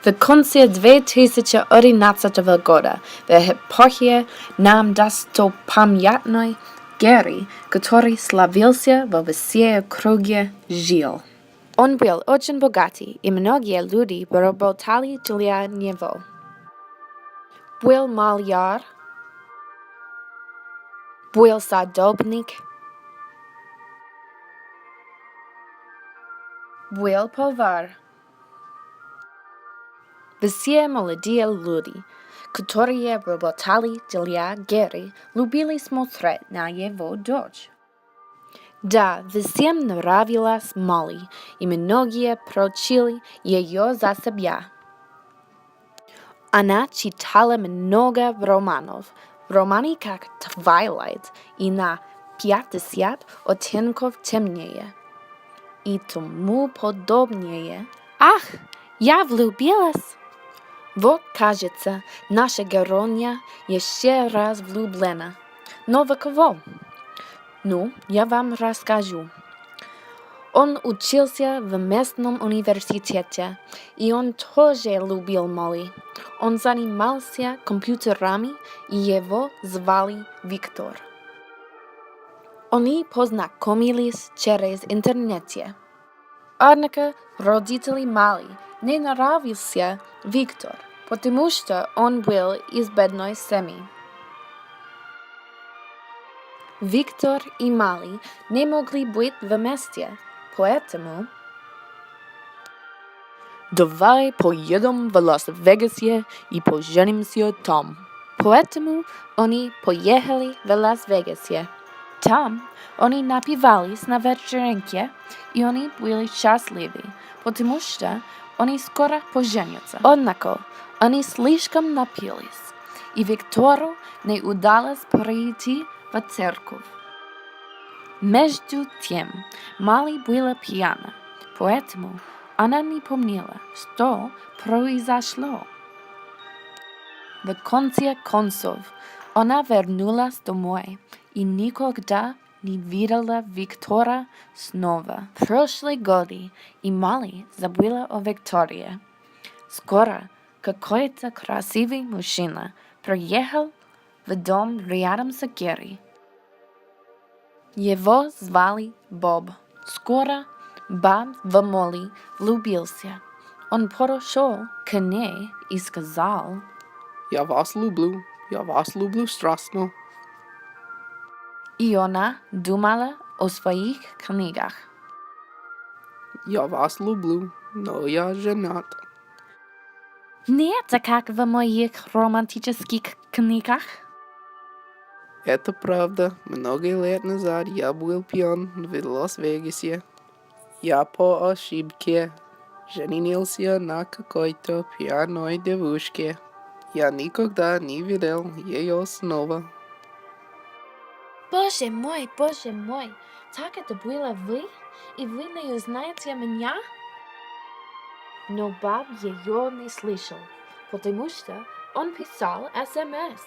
В конце 2011 года в эпохе нам достопамятной Гэри, который славился во всей округе, жил. Он был очень богатый, и многие люди работали для него. Был маляр, был садовник, был повар. Все молодые люди, которые работали для Гэри, любили смотреть на его дочь. Да, всем нравилась Молли, и многие прочили ее за себя. Она читала много романов, романы как Twilight и на 50 оттенков темнее и тому подобное. Ах, я влюбилась! Вот, кажется, наша героиня еще раз влюблена. Но в кого? Ну, я вам расскажу. Он учился в местном университете, и он тоже любил Молли. Он занимался компьютерами, и его звали Виктор. Они познакомились через интернет. Однако родители Молли не нравился Виктор, потому что он был из бедной семьи. Виктор и Молли не могли быть вместе, поэтому... «Давай поедем в Лас-Вегасе и поженимся там». Поэтому они поехали в Лас-Вегасе. Там они напивались на вечеринке, и они были счастливы, потому что они скоро поженятся. Однако они слишком напились, и Виктору не удалось прийти в церковь. Между тем, Молли была пьяна, поэтому она не помнила, что произошло. В конце концов, она вернулась домой и никогда не видела Виктора снова. Прошли годы, и Молли забыла о Виктории. Скоро какой-то красивый мужчина приехал в дом рядом с Гэри. Его звали Боб. Скоро Боб в Молли влюбился. Он подошел к ней и сказал: я вас люблю страстно. И она думала о своих книгах. Я вас люблю, но я женат. Не это как в моих романтических книгах. Это правда. Много лет назад я был пьян в Лас-Вегасе. Я по ошибке женился на какой-то пьяной девушке. Я никогда не видел ее снова. Боже мой, так это было вы? И вы не узнаете меня? Но Боб ее не слышал, потому что он писал СМС.